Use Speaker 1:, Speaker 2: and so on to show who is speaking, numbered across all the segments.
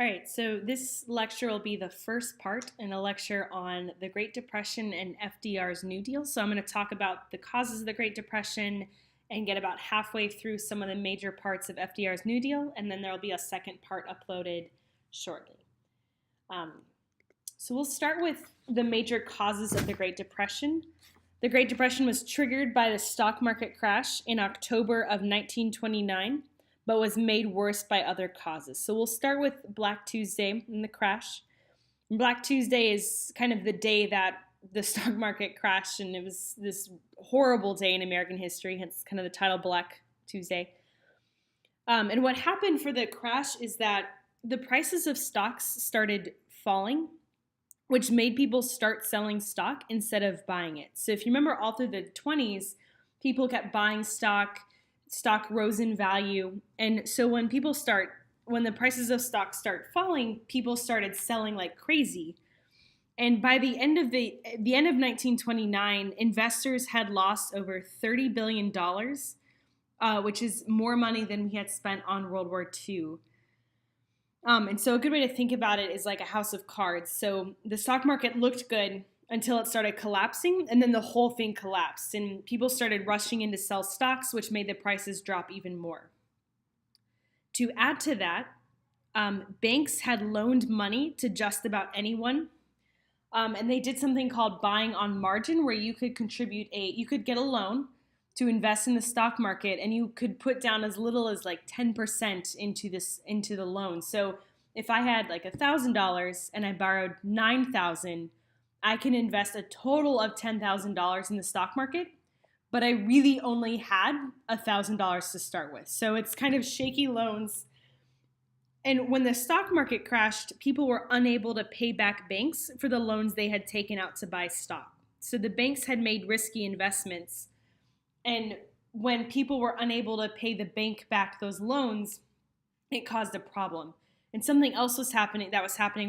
Speaker 1: All right, so this lecture will be the first part in a lecture on the Great Depression and FDR's New Deal. So I'm going to talk about the causes of the Great Depression and get about halfway through some of the major parts of FDR's New Deal, and then there will be a second part uploaded shortly. Um, so we'll start with the major causes of the Great Depression. The Great Depression was triggered by the stock market crash in October of 1929, but was made worse by other causes. So we'll start with Black Tuesday and the crash. Black Tuesday is kind of the day that the stock market crashed, and it was this horrible day in American history, hence kind of the title Black Tuesday. And what happened for the crash is that the prices of stocks started falling, which made people start selling stock instead of buying it. So if you remember all through the 20s, people kept buying stock rose in value. And so when the prices of stock start falling, people started selling like crazy. And by the end of 1929, investors had lost over $30 billion, which is more money than we had spent on World War II. And so a good way to think about it is like a house of cards. So the stock market looked good until it started collapsing, and then the whole thing collapsed, and people started rushing in to sell stocks, which made the prices drop even more. To add to that, banks had loaned money to just about anyone, and they did something called buying on margin, where you could get a loan to invest in the stock market, and you could put down as little as like 10% into the loan. So if I had like $1,000 and I borrowed $9,000, I can invest a total of $10,000 in the stock market, but I really only had $1,000 to start with. So it's kind of shaky loans. And when the stock market crashed, people were unable to pay back banks for the loans they had taken out to buy stock. So the banks had made risky investments. And when people were unable to pay the bank back those loans, it caused a problem. And something else was happening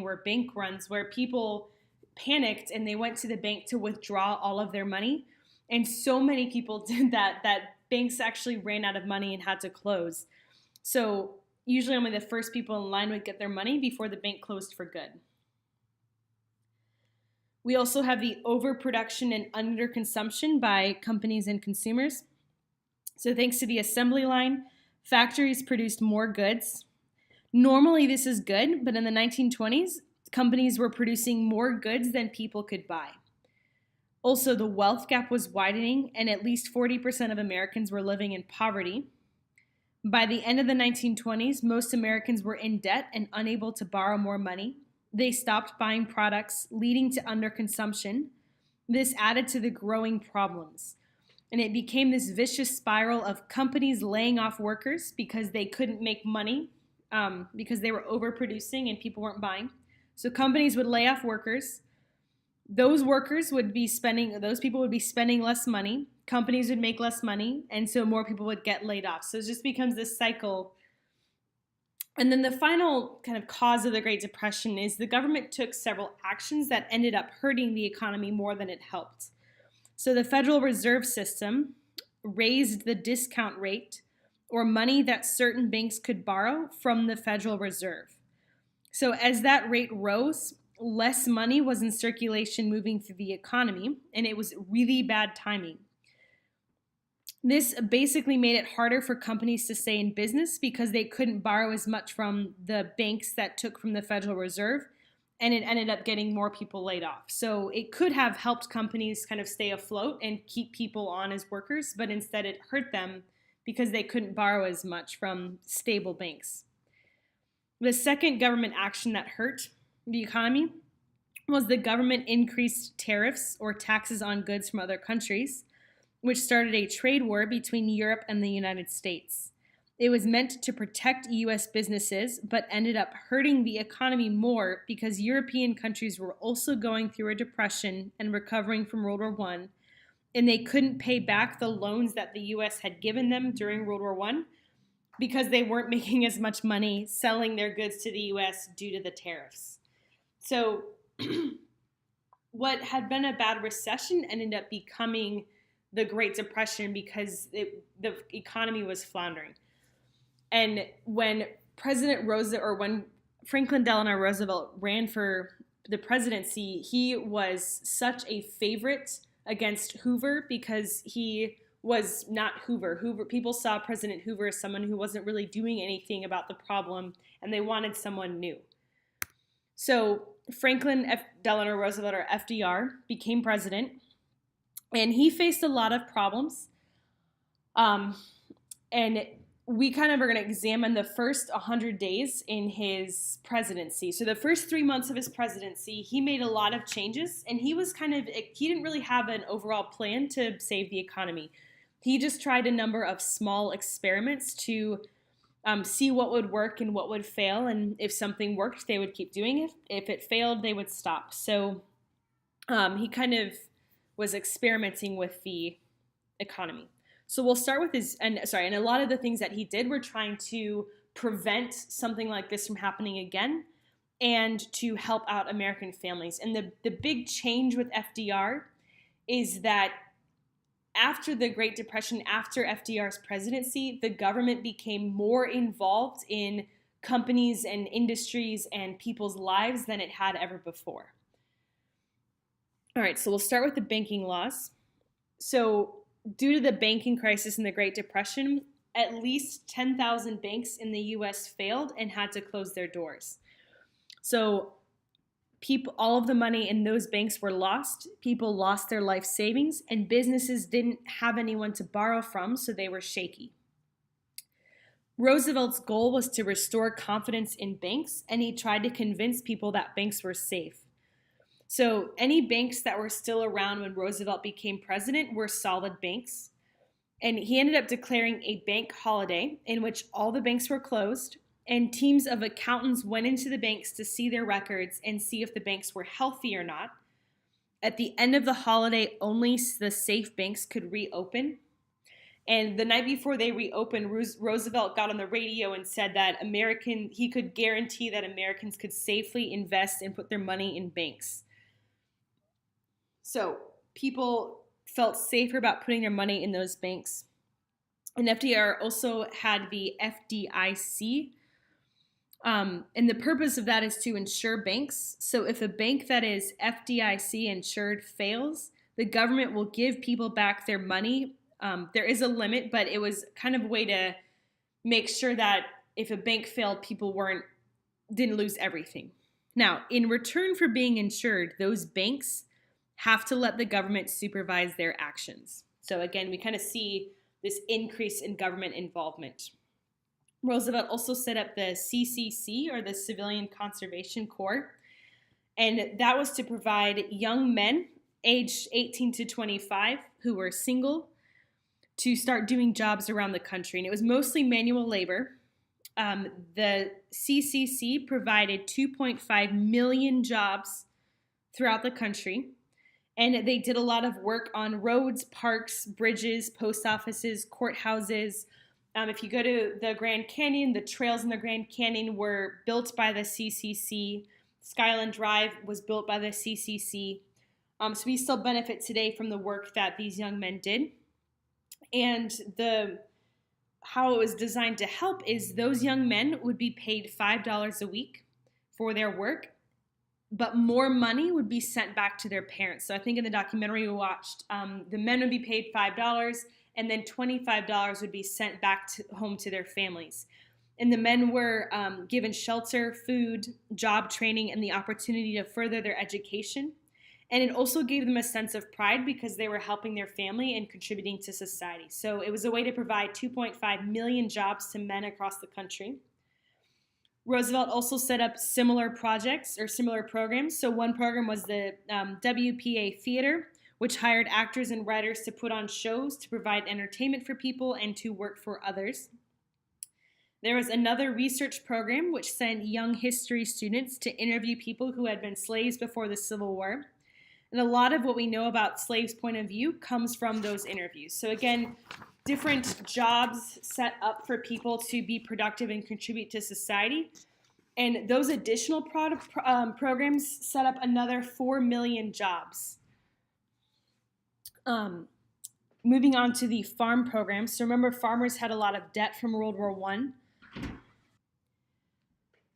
Speaker 1: were bank runs, where people panicked and they went to the bank to withdraw all of their money. And so many people did that banks actually ran out of money and had to close. So usually only the first people in line would get their money before the bank closed for good. We also have the overproduction and underconsumption by companies and consumers. So thanks to the assembly line, factories produced more goods. Normally this is good, but in the 1920s, companies were producing more goods than people could buy. Also, the wealth gap was widening, and at least 40% of Americans were living in poverty. By the end of the 1920s, most Americans were in debt and unable to borrow more money. They stopped buying products, leading to underconsumption. This added to the growing problems, and it became this vicious spiral of companies laying off workers because they couldn't make money, because they were overproducing and people weren't buying. So companies would lay off workers. Those people would be spending less money. Companies would make less money, and so more people would get laid off. So it just becomes this cycle. And then the final kind of cause of the Great Depression is the government took several actions that ended up hurting the economy more than it helped. So the Federal Reserve System raised the discount rate, or money that certain banks could borrow, from the Federal Reserve. So as that rate rose, less money was in circulation moving through the economy, and it was really bad timing. This basically made it harder for companies to stay in business because they couldn't borrow as much from the banks that took from the Federal Reserve, and it ended up getting more people laid off. So it could have helped companies kind of stay afloat and keep people on as workers, but instead it hurt them because they couldn't borrow as much from stable banks. The second government action that hurt the economy was the government increased tariffs, or taxes on goods from other countries, which started a trade war between Europe and the United States. It was meant to protect U.S. businesses, but ended up hurting the economy more because European countries were also going through a depression and recovering from World War I, and they couldn't pay back the loans that the U.S. had given them during World War I because they weren't making as much money selling their goods to the U.S. due to the tariffs. So what had been a bad recession ended up becoming the Great Depression because the economy was floundering. And when Franklin Delano Roosevelt ran for the presidency, he was such a favorite against Hoover because he was not Hoover. People saw President Hoover as someone who wasn't really doing anything about the problem, and they wanted someone new. So Franklin Delano Roosevelt, or FDR, became president, and he faced a lot of problems. And we kind of are going to examine the first 100 days in his presidency. So the first 3 months of his presidency, he made a lot of changes, and he didn't really have an overall plan to save the economy. He just tried a number of small experiments to see what would work and what would fail. And if something worked, they would keep doing it. If it failed, they would stop. So he kind of was experimenting with the economy. So we'll start with and a lot of the things that he did were trying to prevent something like this from happening again and to help out American families. And the big change with FDR is that after the Great Depression, after FDR's presidency, the government became more involved in companies and industries and people's lives than it had ever before. All right, so we'll start with the banking laws. So due to the banking crisis and the Great Depression, at least 10,000 banks in the U.S. failed and had to close their doors. So all of the money in those banks were lost. People lost their life savings, and businesses didn't have anyone to borrow from, so they were shaky. Roosevelt's goal was to restore confidence in banks, and he tried to convince people that banks were safe. So any banks that were still around when Roosevelt became president were solid banks. And he ended up declaring a bank holiday in which all the banks were closed, and teams of accountants went into the banks to see their records and see if the banks were healthy or not. At the end of the holiday, only the safe banks could reopen. And the night before they reopened, Roosevelt got on the radio and said that he could guarantee that Americans could safely invest and put their money in banks. So people felt safer about putting their money in those banks. And FDR also had the FDIC. And the purpose of that is to insure banks. So if a bank that is FDIC insured fails, the government will give people back their money. There is a limit, but it was kind of a way to make sure that if a bank failed, people didn't lose everything. Now, in return for being insured, those banks have to let the government supervise their actions. So again, we kind of see this increase in government involvement. Roosevelt also set up the CCC, or the Civilian Conservation Corps, and that was to provide young men aged 18 to 25 who were single to start doing jobs around the country. And it was mostly manual labor. The CCC provided 2.5 million jobs throughout the country. And they did a lot of work on roads, parks, bridges, post offices, courthouses. If you go to the Grand Canyon, the trails in the Grand Canyon were built by the CCC. Skyland Drive was built by the CCC. So we still benefit today from the work that these young men did. And how it was designed to help is those young men would be paid $5 a week for their work, but more money would be sent back to their parents. So I think in the documentary we watched, the men would be paid $5, and then $25 would be sent back home to their families. And the men were given shelter, food, job training, and the opportunity to further their education. And it also gave them a sense of pride because they were helping their family and contributing to society. So it was a way to provide 2.5 million jobs to men across the country. Roosevelt also set up similar projects or similar programs. So one program was the WPA Theater, which hired actors and writers to put on shows to provide entertainment for people and to work for others. There was another research program which sent young history students to interview people who had been slaves before the Civil War. And a lot of what we know about slaves' point of view comes from those interviews. So again, different jobs set up for people to be productive and contribute to society. And those additional programs set up another 4 million jobs. Moving on to the farm programs. So remember, farmers had a lot of debt from World War I.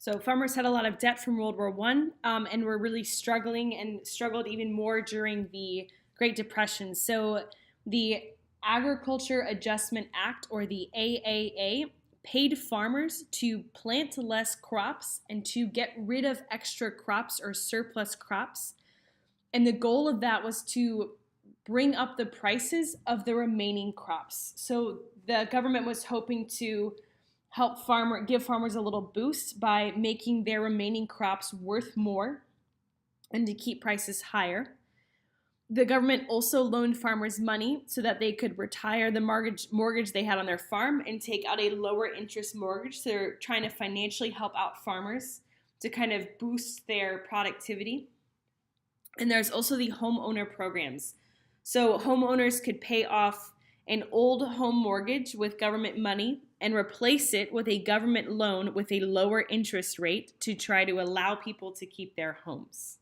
Speaker 1: So farmers had a lot of debt from World War One, and were really struggling and struggled even more during the Great Depression. So the Agriculture Adjustment Act, or the AAA, paid farmers to plant less crops and to get rid of extra crops or surplus crops. And the goal of that was to bring up the prices of the remaining crops. So the government was hoping to give farmers a little boost by making their remaining crops worth more and to keep prices higher. The government also loaned farmers money so that they could retire the mortgage they had on their farm and take out a lower interest mortgage. So they're trying to financially help out farmers to kind of boost their productivity. And there's also the homeowner programs. So homeowners could pay off an old home mortgage with government money and replace it with a government loan with a lower interest rate to try to allow people to keep their homes.